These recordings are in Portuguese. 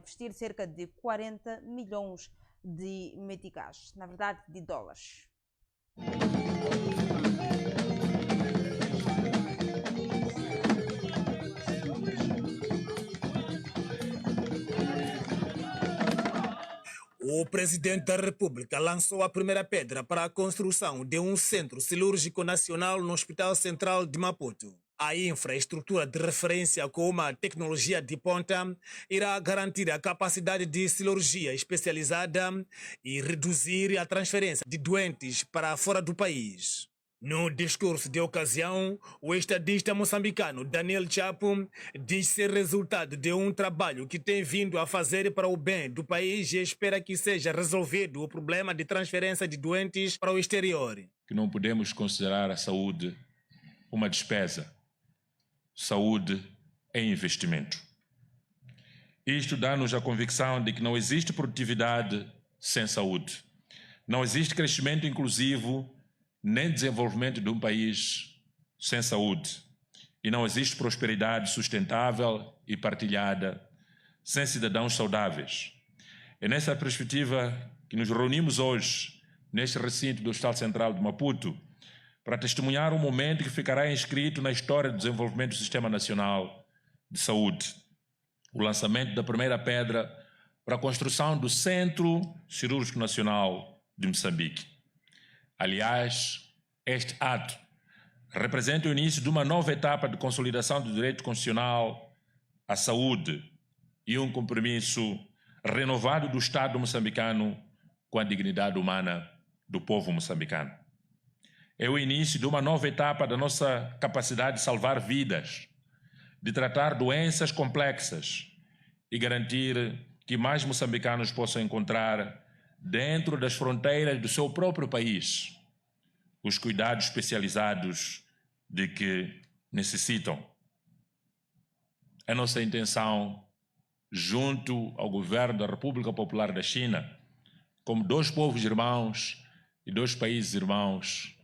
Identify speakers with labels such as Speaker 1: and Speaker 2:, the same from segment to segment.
Speaker 1: investir cerca de 40 milhões de meticais, na verdade de dólares.
Speaker 2: O presidente da República lançou a primeira pedra para a construção de um centro cirúrgico nacional no Hospital Central de Maputo. A infraestrutura de referência com uma tecnologia de ponta irá garantir a capacidade de cirurgia especializada e reduzir a transferência de doentes para fora do país. No discurso de ocasião, o estadista moçambicano Daniel Chapo diz ser resultado de um trabalho que tem vindo a fazer para o bem do país e espera que seja resolvido o problema de transferência de doentes para o exterior.
Speaker 3: Que não podemos considerar a saúde uma despesa. Saúde é investimento. Isto dá-nos a convicção de que não existe produtividade sem saúde. Não existe crescimento inclusivo nem desenvolvimento de um país sem saúde. E não existe prosperidade sustentável e partilhada sem cidadãos saudáveis. É nessa perspectiva que nos reunimos hoje, neste recinto do Hospital Central de Maputo, para testemunhar um momento que ficará inscrito na história do desenvolvimento do Sistema Nacional de Saúde. O lançamento da primeira pedra para a construção do Centro Cirúrgico Nacional de Moçambique. Aliás, este ato representa o início de uma nova etapa de consolidação do direito constitucional à saúde e um compromisso renovado do Estado moçambicano com a dignidade humana do povo moçambicano. É o início de uma nova etapa da nossa capacidade de salvar vidas, de tratar doenças complexas e garantir que mais moçambicanos possam encontrar dentro das fronteiras do seu próprio país, os cuidados especializados de que necessitam. A nossa intenção, junto ao governo da República Popular da China, como dois povos irmãos e dois países irmãos,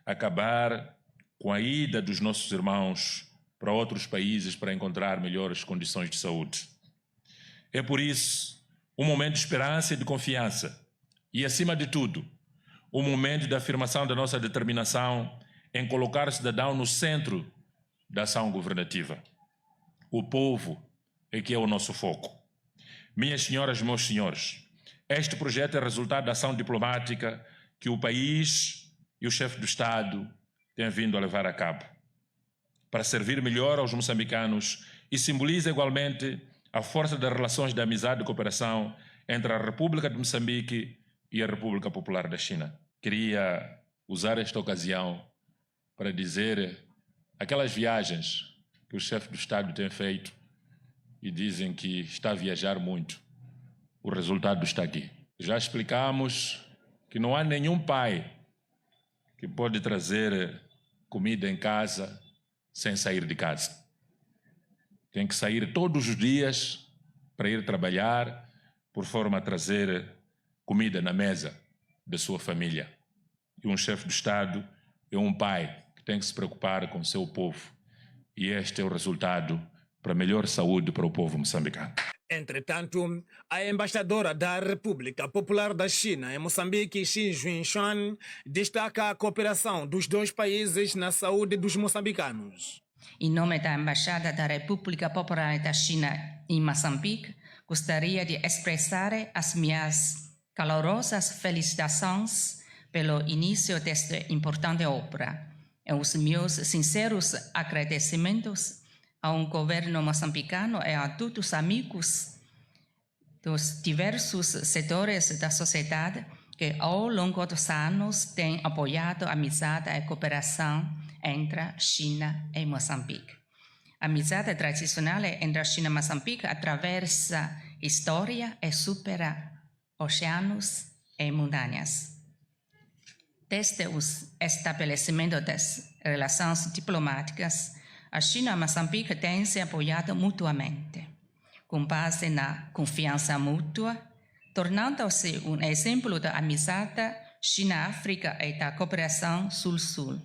Speaker 3: acabar com a ida dos nossos irmãos para outros países para encontrar melhores condições de saúde. É por isso um momento de esperança e de confiança. E, acima de tudo, um momento de afirmação da nossa determinação em colocar o cidadão no centro da ação governativa. O povo é que é o nosso foco. Minhas senhoras e meus senhores, este projeto é resultado da ação diplomática que o país e o chefe do Estado têm vindo a levar a cabo, para servir melhor aos moçambicanos e simboliza igualmente a força das relações de amizade e cooperação entre a República de Moçambique e a República Popular da China. Queria usar esta ocasião para dizer aquelas viagens que o chefe do Estado tem feito e dizem que está a viajar muito. O resultado está aqui. Já explicamos que não há nenhum pai que pode trazer comida em casa sem sair de casa. Tem que sair todos os dias para ir trabalhar, por forma a trazer comida na mesa da sua família. E um chefe de Estado é um pai que tem que se preocupar com o seu povo. E este é o resultado para melhor saúde para o povo moçambicano.
Speaker 2: Entretanto, a embaixadora da República Popular da China em Moçambique, Xin Junshuan, destaca a cooperação dos dois países na saúde dos moçambicanos.
Speaker 4: Em nome da Embaixada da República Popular da China em Moçambique, gostaria de expressar as minhas calorosas felicitações pelo início desta importante obra e os meus sinceros agradecimentos ao governo moçambicano e a todos os amigos dos diversos setores da sociedade que ao longo dos anos têm apoiado a amizade e cooperação entre a China e Moçambique. A amizade tradicional entre a China e Moçambique atravessa história e supera oceanos e montanhas. Desde o estabelecimento das relações diplomáticas, a China e Moçambique têm se apoiado mutuamente, com base na confiança mútua, tornando-se um exemplo da amizade China-África e da cooperação Sul-Sul.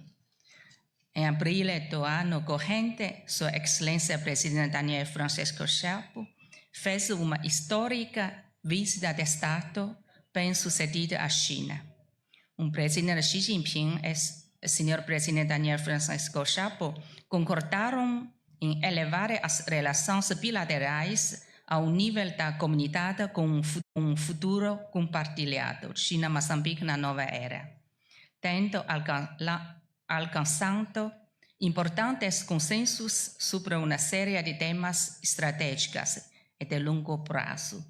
Speaker 4: Em abril do ano corrente, Sua Excelência Presidente Daniel Francisco Chapo fez uma histórica visita de Estado bem-sucedida à China. O presidente Xi Jinping e o senhor presidente Daniel Francisco Chapo concordaram em elevar as relações bilaterais ao nível da comunidade com um futuro compartilhado, China-Moçambique na nova era, tendo alcançado importantes consensos sobre uma série de temas estratégicos e de longo prazo,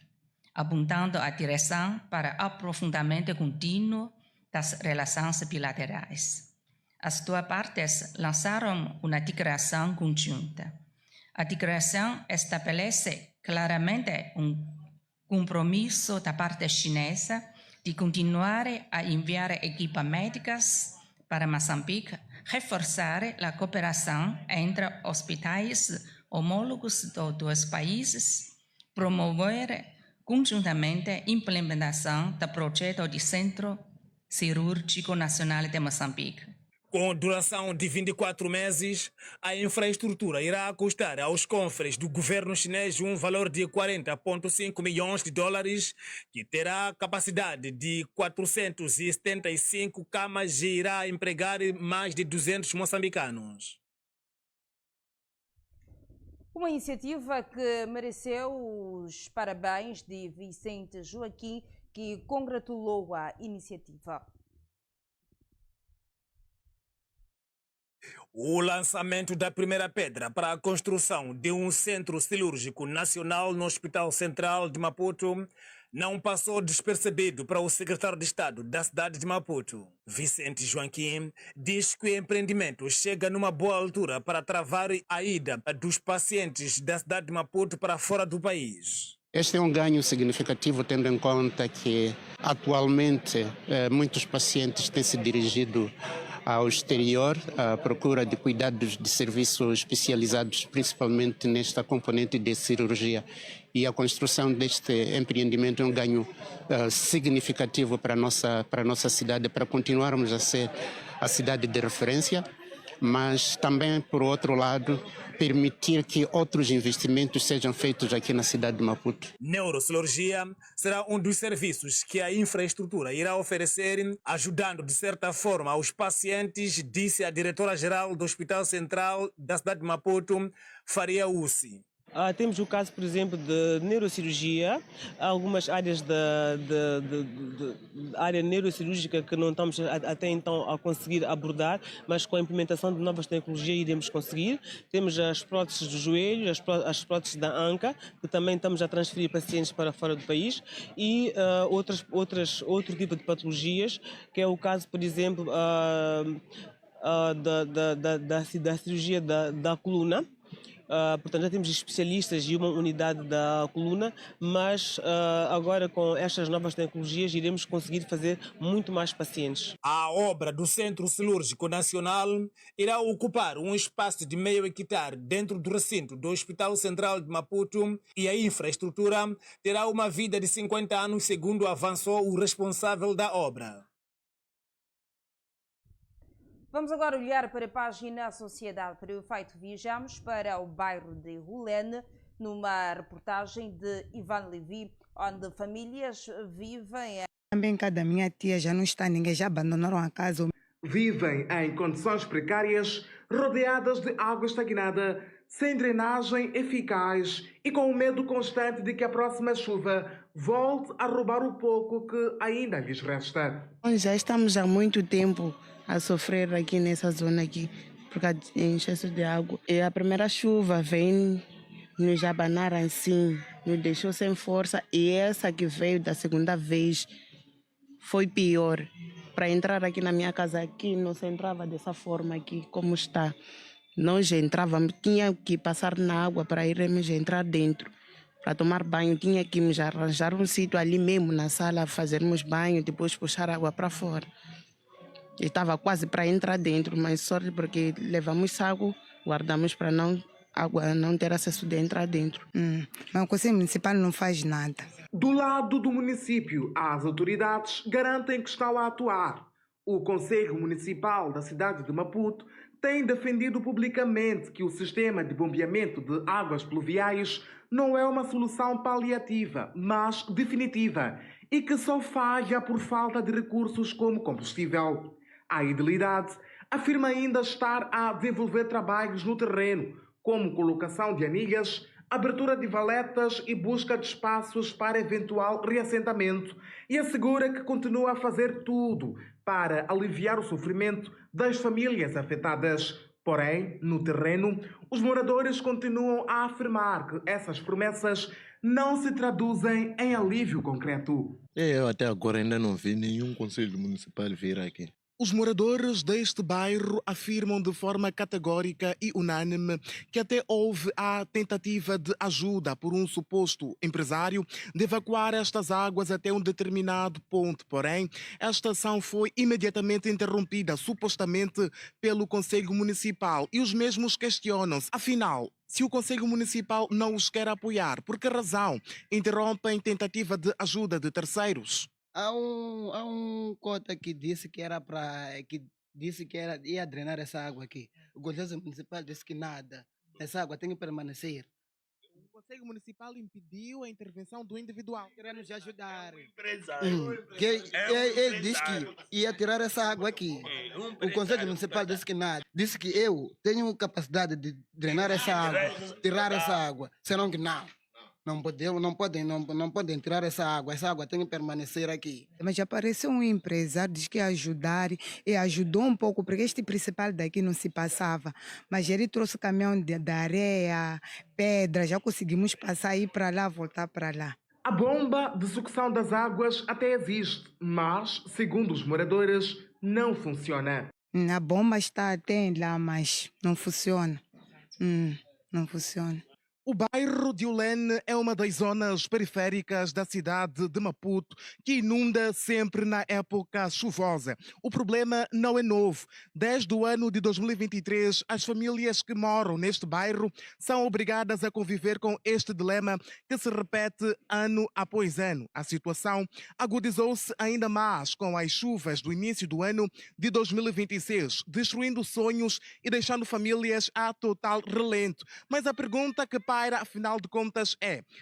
Speaker 4: apontando a direção para aprofundamento contínuo das relações bilaterais. As duas partes lançaram uma declaração conjunta. A declaração estabelece claramente um compromisso da parte chinesa de continuar a enviar equipamentos para Moçambique, reforçar a cooperação entre hospitais homólogos dos dois países, promover conjuntamente a implementação do projeto de Centro Cirúrgico Nacional de Moçambique.
Speaker 2: Com duração de 24 meses, a infraestrutura irá custar aos cofres do governo chinês um valor de 40,5 milhões de dólares, que terá capacidade de 475 camas e irá empregar mais de 200 moçambicanos.
Speaker 1: Uma iniciativa que mereceu os parabéns de Vicente Joaquim, que congratulou a iniciativa.
Speaker 2: O lançamento da primeira pedra para a construção de um centro cirúrgico nacional no Hospital Central de Maputo não passou despercebido para o secretário de Estado da cidade de Maputo. Vicente Joaquim diz que o empreendimento chega numa boa altura para travar a ida dos pacientes da cidade de Maputo para fora do país.
Speaker 5: Este é um ganho significativo, tendo em conta que atualmente muitos pacientes têm se dirigido ao exterior à procura de cuidados de serviços especializados, principalmente nesta componente de cirurgia. E a construção deste empreendimento é um ganho significativo para a nossa cidade, para continuarmos a ser a cidade de referência, mas também, por outro lado, permitir que outros investimentos sejam feitos aqui na cidade de Maputo.
Speaker 2: Neurocirurgia será um dos serviços que a infraestrutura irá oferecer, ajudando de certa forma aos pacientes, disse a diretora-geral do Hospital Central da cidade de Maputo, Faria Ussi.
Speaker 6: Temos o caso, por exemplo, de neurocirurgia, algumas áreas da área neurocirúrgica que não estamos até então a conseguir abordar, mas com a implementação de novas tecnologias iremos conseguir. Temos as próteses do joelho, as próteses da anca, que também estamos a transferir pacientes para fora do país, e outro tipo de patologias, que é o caso, por exemplo, da cirurgia da coluna. Portanto, já temos especialistas e uma unidade da coluna, mas agora com estas novas tecnologias iremos conseguir fazer muito mais pacientes.
Speaker 2: A obra do Centro Cirúrgico Nacional irá ocupar um espaço de meio hectare dentro do recinto do Hospital Central de Maputo e a infraestrutura terá uma vida de 50 anos, segundo avançou o responsável da obra.
Speaker 1: Vamos agora olhar para a página Sociedade. Para o efeito, viajamos para o bairro de Rolene, numa reportagem de Ivan Levi, onde famílias vivem...
Speaker 7: Também cada minha tia já não está, ninguém já abandonaram a casa.
Speaker 8: Vivem em condições precárias, rodeadas de água estagnada, sem drenagem eficaz e com o medo constante de que a próxima chuva volte a roubar o pouco que ainda lhes resta.
Speaker 7: Nós já estamos há muito tempo a sofrer aqui nessa zona aqui, por causa de excesso de água. E a primeira chuva vem nos abanar assim, nos deixou sem força. E essa que veio da segunda vez foi pior. Para entrar aqui na minha casa, aqui não se entrava dessa forma aqui, como está. Nós entrávamos, tinha que passar na água para irmos entrar dentro. Para tomar banho, tinha que nos arranjar um sítio ali mesmo na sala, fazermos banho, depois puxar água para fora. Estava quase para entrar dentro, mas sorte porque levamos saco, guardamos para a água não ter acesso de entrar dentro.
Speaker 9: Mas o Conselho Municipal não faz nada.
Speaker 8: Do lado do município, as autoridades garantem que estão a atuar. O Conselho Municipal da cidade de Maputo tem defendido publicamente que o sistema de bombeamento de águas pluviais não é uma solução paliativa, mas definitiva, e que só falha por falta de recursos como combustível. A Idilidade afirma ainda estar a desenvolver trabalhos no terreno, como colocação de anilhas, abertura de valetas e busca de espaços para eventual reassentamento, e assegura que continua a fazer tudo para aliviar o sofrimento das famílias afetadas. Porém, no terreno, os moradores continuam a afirmar que essas promessas não se traduzem em alívio concreto.
Speaker 10: Eu até agora ainda não vi nenhum conselho municipal vir aqui.
Speaker 2: Os moradores deste bairro afirmam de forma categórica e unânime que até houve a tentativa de ajuda por um suposto empresário de evacuar estas águas até um determinado ponto. Porém, esta ação foi imediatamente interrompida, supostamente pelo Conselho Municipal. E os mesmos questionam-se, afinal, se o Conselho Municipal não os quer apoiar, por que razão interrompem tentativa de ajuda de terceiros?
Speaker 11: Há um cota que disse que ia drenar essa água aqui. O Conselho Municipal disse que nada. Essa água tem que permanecer.
Speaker 2: O Conselho Municipal impediu a intervenção do individual.
Speaker 11: Querendo nos ajudar. Ele disse que ia tirar essa água aqui. O Conselho Municipal disse que nada. Disse que eu tenho capacidade de drenar essa água, tirar essa água. Senão que não. Não podem tirar essa água tem que permanecer aqui.
Speaker 9: Mas apareceu um empresário, diz que ia ajudar e ajudou um pouco, porque este principal daqui não se passava. Mas ele trouxe caminhão de areia, pedra, já conseguimos passar, ir para lá, voltar para lá.
Speaker 8: A bomba de sucção das águas até existe, mas, segundo os moradores, não funciona.
Speaker 9: A bomba está até lá, mas não funciona. Não funciona.
Speaker 2: O bairro de Ulene é uma das zonas periféricas da cidade de Maputo que inunda sempre na época chuvosa. O problema não é novo. Desde o ano de 2023, as famílias que moram neste bairro são obrigadas a conviver com este dilema que se repete ano após ano. A situação agudizou-se ainda mais com as chuvas do início do ano de 2026, destruindo sonhos e deixando famílias a total relento. Mas a pergunta que afinal de contas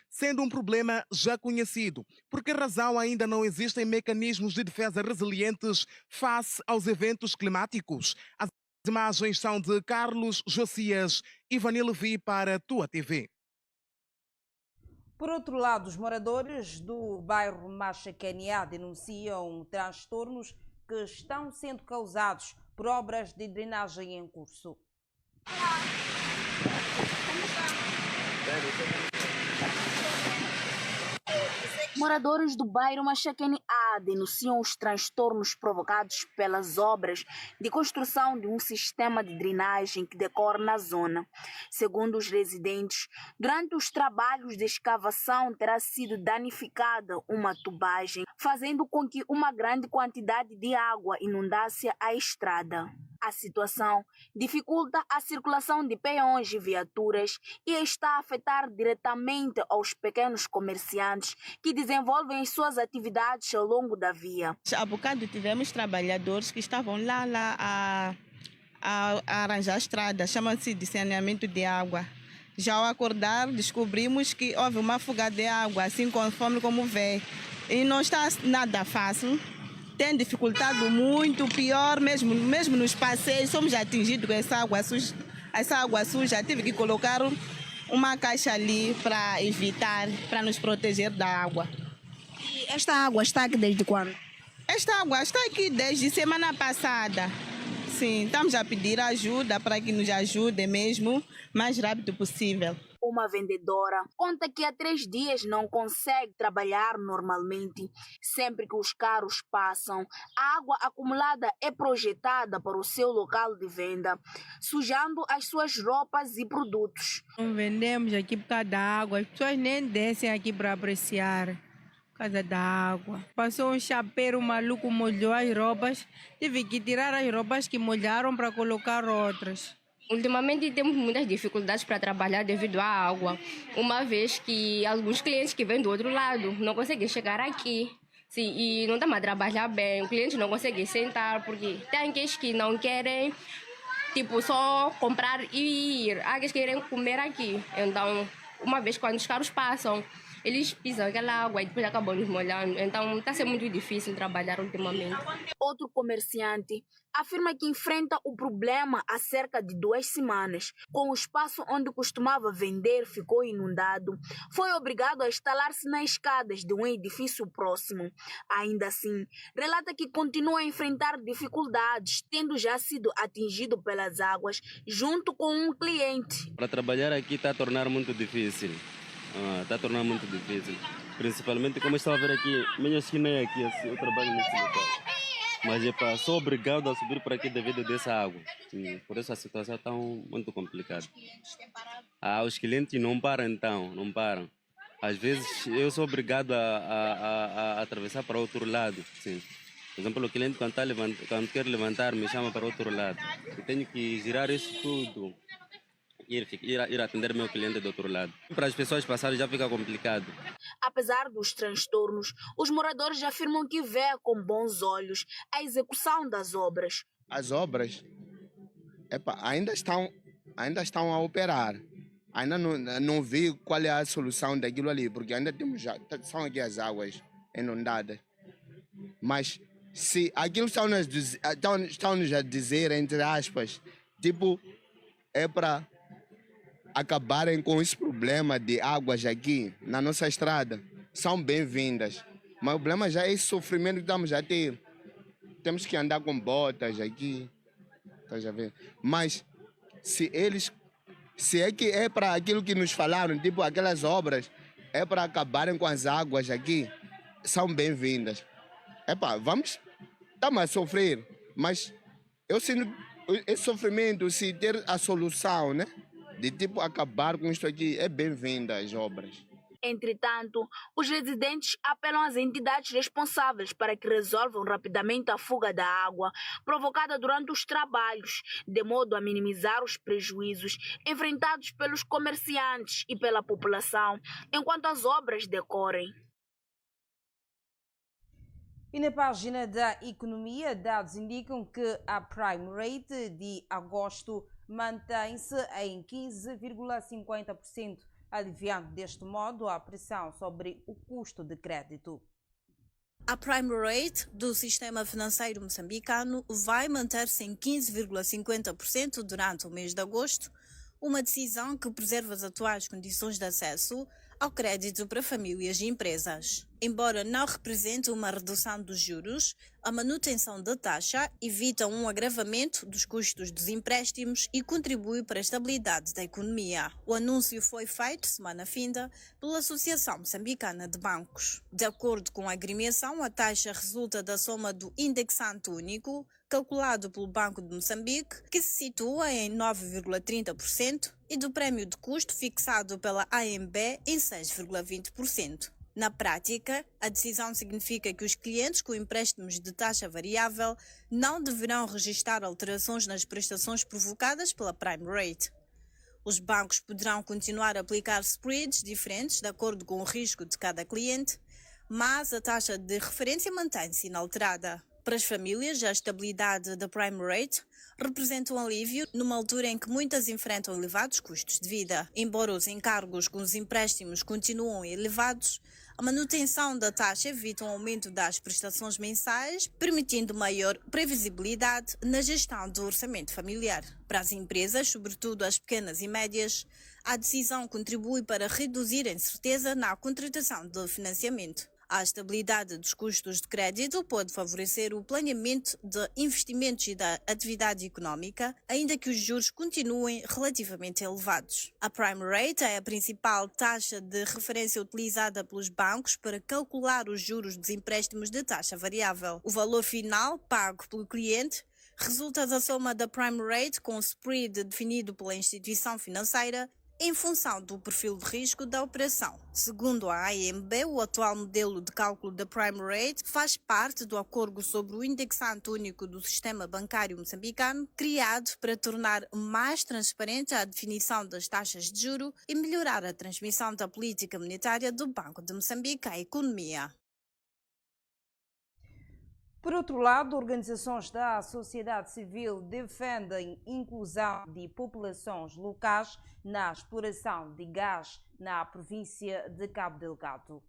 Speaker 2: sendo um problema já conhecido, por que razão ainda não existem mecanismos de defesa resilientes face aos eventos climáticos? As imagens são de Carlos Josias e Vanille Vi para Tua TV.
Speaker 1: Por outro lado, os moradores do bairro Machacaniá denunciam transtornos que estão sendo causados por obras de drenagem em curso.
Speaker 12: Moradores do bairro Machacaniá denunciam os transtornos provocados pelas obras de construção de um sistema de drenagem que decorre na zona. Segundo os residentes, durante os trabalhos de escavação terá sido danificada uma tubagem, fazendo com que uma grande quantidade de água inundasse a estrada. A situação dificulta a circulação de peões e viaturas e está a afetar diretamente aos pequenos comerciantes que desenvolvem suas atividades ao longo da via.
Speaker 13: Há bocado tivemos trabalhadores que estavam lá a arranjar a estrada, chama-se de saneamento de água. Já ao acordar, descobrimos que houve uma fuga de água, assim conforme como vê. E não está nada fácil. Tem dificultado muito, pior, mesmo nos passeios, somos atingidos com essa água suja. Essa água suja, tive que colocar uma caixa ali para evitar, para nos proteger da água.
Speaker 12: E esta água está aqui desde quando?
Speaker 13: Esta água está aqui desde semana passada. Sim, estamos a pedir ajuda para que nos ajude mesmo, o mais rápido possível.
Speaker 12: Uma vendedora conta que há 3 dias não consegue trabalhar normalmente. Sempre que os carros passam, a água acumulada é projetada para o seu local de venda, sujando as suas roupas e produtos.
Speaker 14: Não vendemos aqui por causa da água, as pessoas nem descem aqui para apreciar. Por causa da água. Passou um chapeiro maluco, molhou as roupas, tive que tirar as roupas que molharam para colocar outras.
Speaker 15: Ultimamente temos muitas dificuldades para trabalhar devido à água, uma vez que alguns clientes que vêm do outro lado não conseguem chegar aqui. Sim, e não estamos a trabalhar bem, o cliente não consegue sentar porque tem aqueles que não querem tipo, só comprar e ir. Há aqueles que querem comer aqui. Então, uma vez quando os carros passam, eles pisam aquela água e depois acabam nos molhando. Então, está sendo muito difícil trabalhar ultimamente.
Speaker 12: Outro comerciante afirma que enfrenta o problema há cerca de 2 semanas. Com o espaço onde costumava vender ficou inundado, foi obrigado a instalar-se nas escadas de um edifício próximo. Ainda assim, relata que continua a enfrentar dificuldades, tendo já sido atingido pelas águas junto com um cliente.
Speaker 16: Para trabalhar aqui está a tornar muito difícil. Está a tornar muito difícil. Principalmente, como eu estava a ver aqui, minha esquina é aqui, assim, eu trabalho nesse local. Mas sou obrigado a subir para aqui devido dessa água. Por isso a situação está muito complicada. Os clientes não param então, não param. Às vezes eu sou obrigado a atravessar para o outro lado. Sim. Por exemplo, o cliente quando quer levantar me chama para o outro lado. Eu tenho que girar isso tudo. Ir atender meu cliente do outro lado. Para as pessoas passarem já fica complicado.
Speaker 12: Apesar dos transtornos, os moradores afirmam que vê com bons olhos a execução das obras.
Speaker 17: As obras ainda estão a operar. Ainda não vi qual é a solução daquilo ali, porque ainda são aqui as águas inundadas. Mas se aquilo estão-nos a dizer, entre aspas, tipo, é para acabarem com esse problema de águas aqui na nossa estrada, são bem-vindas. Mas o problema já é esse sofrimento que estamos a ter. Temos que andar com botas aqui. Estás a ver? Mas se é que é para aquilo que nos falaram, tipo aquelas obras, é para acabarem com as águas aqui, são bem-vindas. Estamos a sofrer, mas eu sinto esse sofrimento, se ter a solução, né? De tipo acabar com isto aqui, é bem-vinda as obras.
Speaker 12: Entretanto, os residentes apelam às entidades responsáveis para que resolvam rapidamente a fuga da água provocada durante os trabalhos, de modo a minimizar os prejuízos enfrentados pelos comerciantes e pela população enquanto as obras decorrem.
Speaker 1: E na página da economia, dados indicam que a prime rate de agosto mantém-se em 15,50%, aliviando deste modo a pressão sobre o custo de crédito.
Speaker 18: A prime rate do sistema financeiro moçambicano vai manter-se em 15,50% durante o mês de agosto, uma decisão que preserva as atuais condições de acesso ao crédito para famílias e empresas. Embora não represente uma redução dos juros, a manutenção da taxa evita um agravamento dos custos dos empréstimos e contribui para a estabilidade da economia. O anúncio foi feito semana finda pela Associação Moçambicana de Bancos. De acordo com a agremiação, a taxa resulta da soma do indexante único, calculado pelo Banco de Moçambique, que se situa em 9,30%, e do prémio de custo fixado pela AMB em 6,20%. Na prática, a decisão significa que os clientes com empréstimos de taxa variável não deverão registrar alterações nas prestações provocadas pela prime rate. Os bancos poderão continuar a aplicar spreads diferentes de acordo com o risco de cada cliente, mas a taxa de referência mantém-se inalterada. Para as famílias, a estabilidade da prime rate representa um alívio numa altura em que muitas enfrentam elevados custos de vida. Embora os encargos com os empréstimos continuam elevados, a manutenção da taxa evita um aumento das prestações mensais, permitindo maior previsibilidade na gestão do orçamento familiar. Para as empresas, sobretudo as pequenas e médias, a decisão contribui para reduzir a incerteza na contratação de financiamento. A estabilidade dos custos de crédito pode favorecer o planeamento de investimentos e da atividade económica, ainda que os juros continuem relativamente elevados. A prime rate é a principal taxa de referência utilizada pelos bancos para calcular os juros dos empréstimos de taxa variável. O valor final pago pelo cliente resulta da soma da prime rate com o spread definido pela instituição financeira em função do perfil de risco da operação. Segundo a AMB, o atual modelo de cálculo da prime rate faz parte do acordo sobre o indexante único do sistema bancário moçambicano, criado para tornar mais transparente a definição das taxas de juro e melhorar a transmissão da política monetária do Banco de Moçambique à economia.
Speaker 1: Por outro lado, organizações da sociedade civil defendem inclusão de populações locais na exploração de gás na província de Cabo Delgado.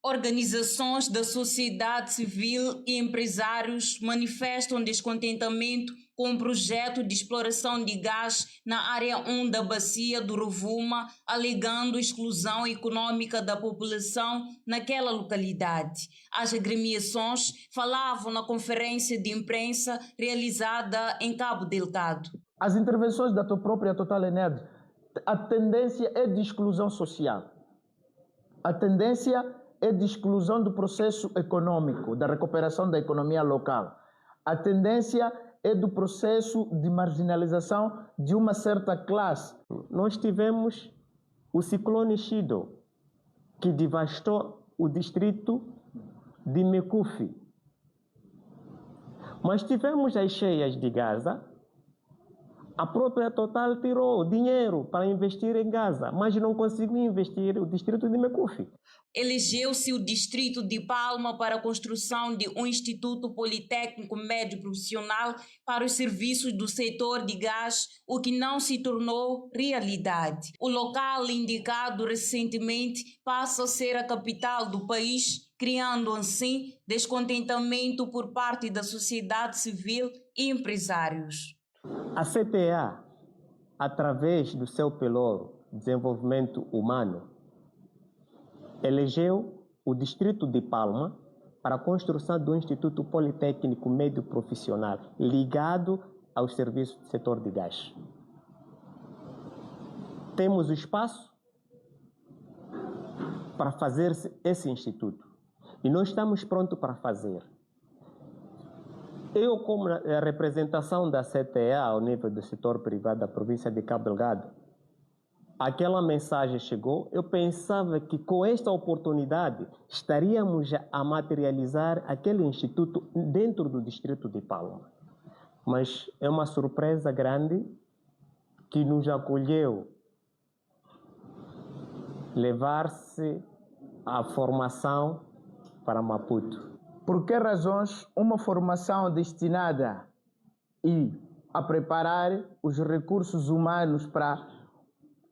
Speaker 19: Organizações da sociedade civil e empresários manifestam descontentamento com o projeto de exploração de gás na área 1 da bacia do Rovuma, alegando exclusão econômica da população naquela localidade. As agremiações falavam na conferência de imprensa realizada em Cabo Delgado.
Speaker 20: As intervenções da própria Total Energy, a tendência é de exclusão social. A tendência é de exclusão do processo econômico, da recuperação da economia local. A tendência é do processo de marginalização de uma certa classe.
Speaker 21: Nós tivemos o ciclone Chido, que devastou o distrito de Mekufi. Mas tivemos as cheias de Gaza. A própria Total tirou dinheiro para investir em Gaza, mas não conseguiu investir no distrito de Mekufi.
Speaker 19: Elegeu-se o distrito de Palma para a construção de um instituto politécnico médio profissional para os serviços do setor de gás, o que não se tornou realidade. O local indicado recentemente passa a ser a capital do país, criando assim descontentamento por parte da sociedade civil e empresários.
Speaker 21: A CTA, através do seu Pelouro, Desenvolvimento Humano, elegeu o distrito de Palma para a construção do Instituto Politécnico Médio Profissional, ligado aos serviços do setor de gás. Temos o espaço para fazer esse instituto e nós estamos prontos para fazer. Eu, como a representação da CTA ao nível do setor privado da província de Cabo Delgado, aquela mensagem chegou, eu pensava que com esta oportunidade estaríamos a materializar aquele instituto dentro do distrito de Palma. Mas é uma surpresa grande que nos acolheu levar-se a formação para Maputo.
Speaker 20: Por que razões uma formação destinada a preparar os recursos humanos para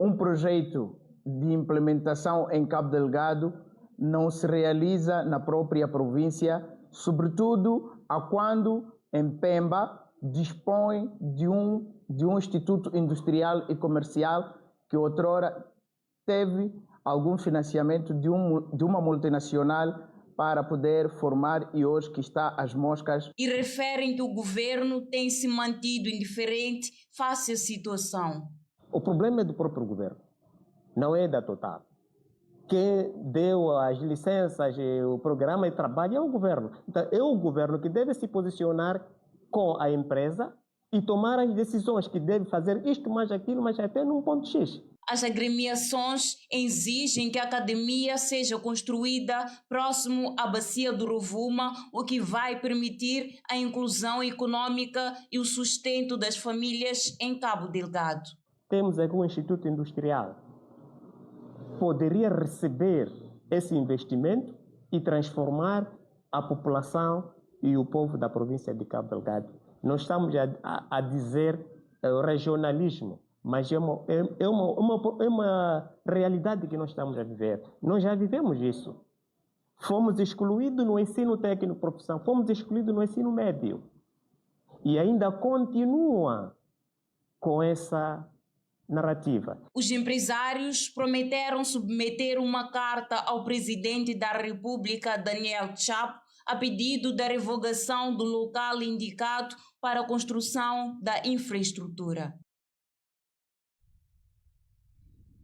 Speaker 20: um projeto de implementação em Cabo Delgado não se realiza na própria província, sobretudo a quando em Pemba dispõe de um instituto industrial e comercial que outrora teve algum financiamento de uma multinacional para poder formar e hoje que está às moscas.
Speaker 19: E referem que o governo tem se mantido indiferente face à situação.
Speaker 21: O problema é do próprio governo, não é da Total. Quem deu as licenças, o programa de trabalho é o governo. Então, é o governo que deve se posicionar com a empresa e tomar as decisões que deve fazer isto, mais aquilo, mas até num ponto X.
Speaker 19: As agremiações exigem que a academia seja construída próximo à bacia do Rovuma, o que vai permitir a inclusão econômica e o sustento das famílias em Cabo Delgado.
Speaker 21: Temos aqui um instituto industrial. Poderia receber esse investimento e transformar a população e o povo da província de Cabo Delgado. Nós estamos a dizer regionalismo, mas é uma realidade que nós estamos a viver. Nós já vivemos isso. Fomos excluídos no ensino técnico profissional, fomos excluídos no ensino médio. E ainda continua com essa narrativa.
Speaker 19: Os empresários prometeram submeter uma carta ao presidente da República, Daniel Chapo, a pedido da revogação do local indicado para a construção da infraestrutura.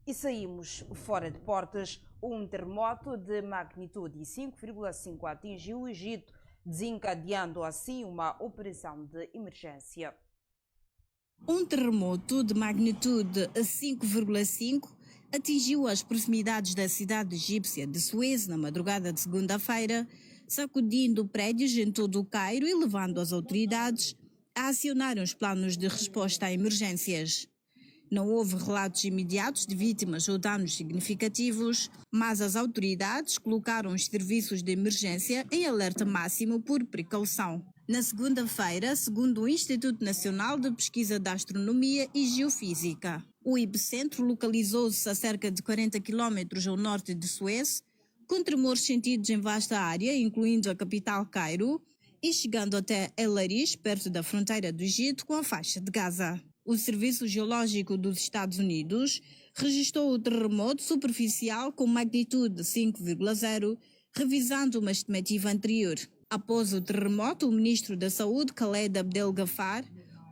Speaker 1: E saímos fora de portas. Um terremoto de magnitude 5,5 atingiu o Egito, desencadeando assim uma operação de emergência.
Speaker 18: Um terremoto de magnitude 5,5 atingiu as proximidades da cidade egípcia de Suez na madrugada de segunda-feira, sacudindo prédios em todo o Cairo e levando as autoridades a acionarem os planos de resposta a emergências. Não houve relatos imediatos de vítimas ou danos significativos, mas as autoridades colocaram os serviços de emergência em alerta máximo por precaução. Na segunda-feira, segundo o Instituto Nacional de Pesquisa da Astronomia e Geofísica, o epicentro localizou-se a cerca de 40 km ao norte de Suez, com tremores sentidos em vasta área, incluindo a capital Cairo, e chegando até El Arish, perto da fronteira do Egito, com a faixa de Gaza. O Serviço Geológico dos Estados Unidos registrou o terremoto superficial com magnitude 5,0, revisando uma estimativa anterior. Após o terremoto, o ministro da Saúde, Khaled Abdel Ghaffar,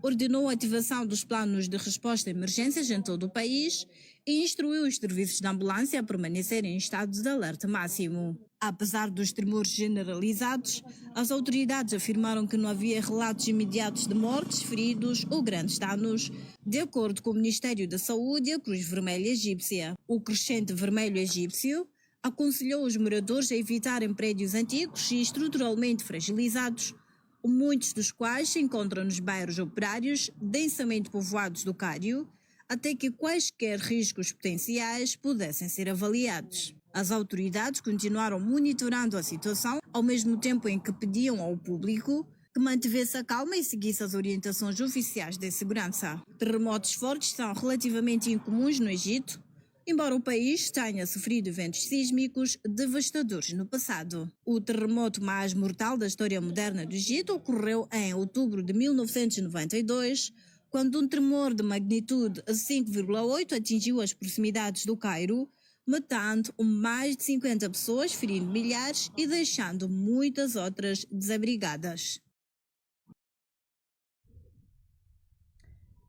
Speaker 18: ordenou a ativação dos planos de resposta a emergências em todo o país e instruiu os serviços de ambulância a permanecerem em estado de alerta máximo. Apesar dos tremores generalizados, as autoridades afirmaram que não havia relatos imediatos de mortes, feridos ou grandes danos, de acordo com o Ministério da Saúde e a Cruz Vermelha Egípcia. O Crescente Vermelho Egípcio aconselhou os moradores a evitarem prédios antigos e estruturalmente fragilizados, muitos dos quais se encontram nos bairros operários densamente povoados do Cairo, até que quaisquer riscos potenciais pudessem ser avaliados. As autoridades continuaram monitorando a situação, ao mesmo tempo em que pediam ao público que mantivesse a calma e seguisse as orientações oficiais de segurança. Terremotos fortes são relativamente incomuns no Egito, embora o país tenha sofrido eventos sísmicos devastadores no passado. O terremoto mais mortal da história moderna do Egito ocorreu em outubro de 1992, quando um tremor de magnitude 5,8 atingiu as proximidades do Cairo, matando mais de 50 pessoas, ferindo milhares e deixando muitas outras desabrigadas.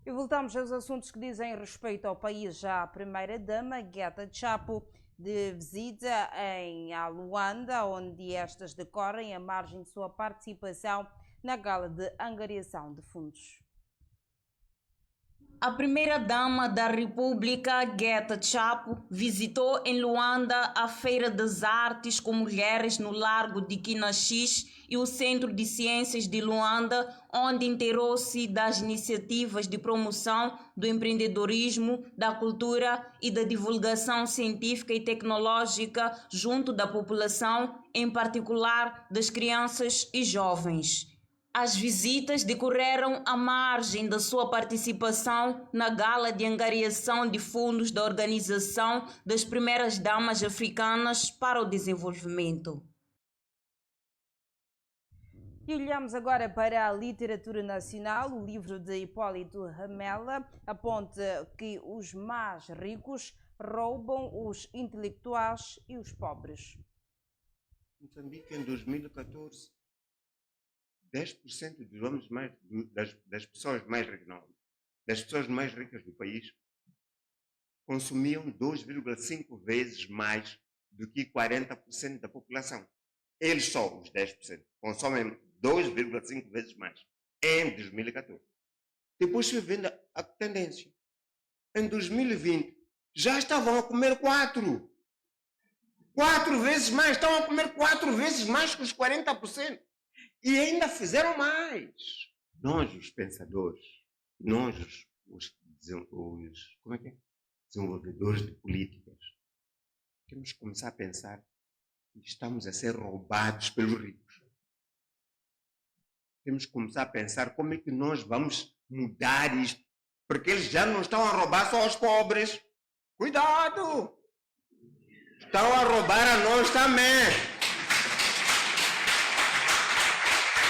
Speaker 1: E voltamos aos assuntos que dizem respeito ao país. Já a primeira-dama, Guetta Chapo, de visita em Luanda, onde estas decorrem à margem de sua participação na gala de angariação de fundos.
Speaker 19: A primeira-dama da República, Guetta Chapo, visitou em Luanda a Feira das Artes com Mulheres no Largo de Quinaxis e o Centro de Ciências de Luanda, onde inteirou-se das iniciativas de promoção do empreendedorismo, da cultura e da divulgação científica e tecnológica junto da população, em particular das crianças e jovens. As visitas decorreram à margem da sua participação na gala de angariação de fundos da Organização das Primeiras Damas Africanas para o Desenvolvimento.
Speaker 1: E olhamos agora para a literatura nacional. O livro de Hipólito Ramela aponta que os mais ricos roubam os intelectuais e os pobres.
Speaker 3: Moçambique, em 2014, 10% dos homens das pessoas mais ricas, não, das pessoas mais ricas do país consumiam 2,5 vezes mais do que 40% da população. Eles só, os 10%, consomem 2,5 vezes mais em 2014. Depois foi vendo a tendência. Em 2020, já estavam a comer 4 vezes mais, estão a comer 4 vezes mais que os 40%. E ainda fizeram mais. Nós, os pensadores, nós, os desenvolvedores de políticas, temos que começar a pensar que estamos a ser roubados pelos ricos. Temos que começar a pensar como é que nós vamos mudar isto, porque eles já não estão a roubar só aos pobres. Cuidado! Estão a roubar a nós também.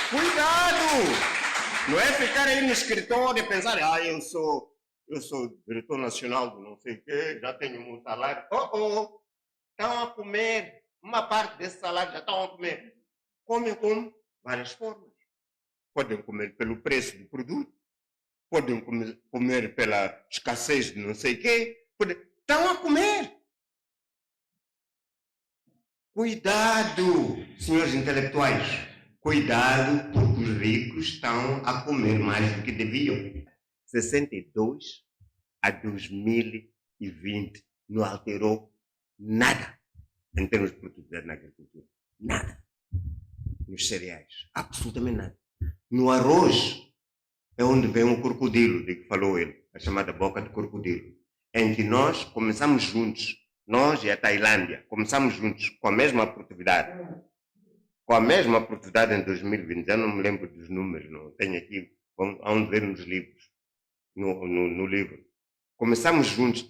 Speaker 3: Cuidado! Não é ficar aí no escritório e pensar, eu sou diretor nacional do não sei o quê, já tenho um salário. Estão a comer, uma parte desse salário já estão a comer. Comem com várias formas. Podem comer pelo preço do produto, podem comer pela escassez de não sei o quê, estão a comer. Cuidado, senhores intelectuais. Cuidado, porque os ricos estão a comer mais do que deviam. 62 a 2020 não alterou nada em termos de produtividade na agricultura. Nada. Nos cereais. Absolutamente nada. No arroz é onde vem o crocodilo de que falou ele. a chamada boca de crocodilo, em que nós começamos juntos, nós e a Tailândia, começamos juntos com a mesma produtividade. Com a mesma produtividade em 2020, já não me lembro dos números, não tenho aqui, onde ver nos livros, no livro. Começamos juntos,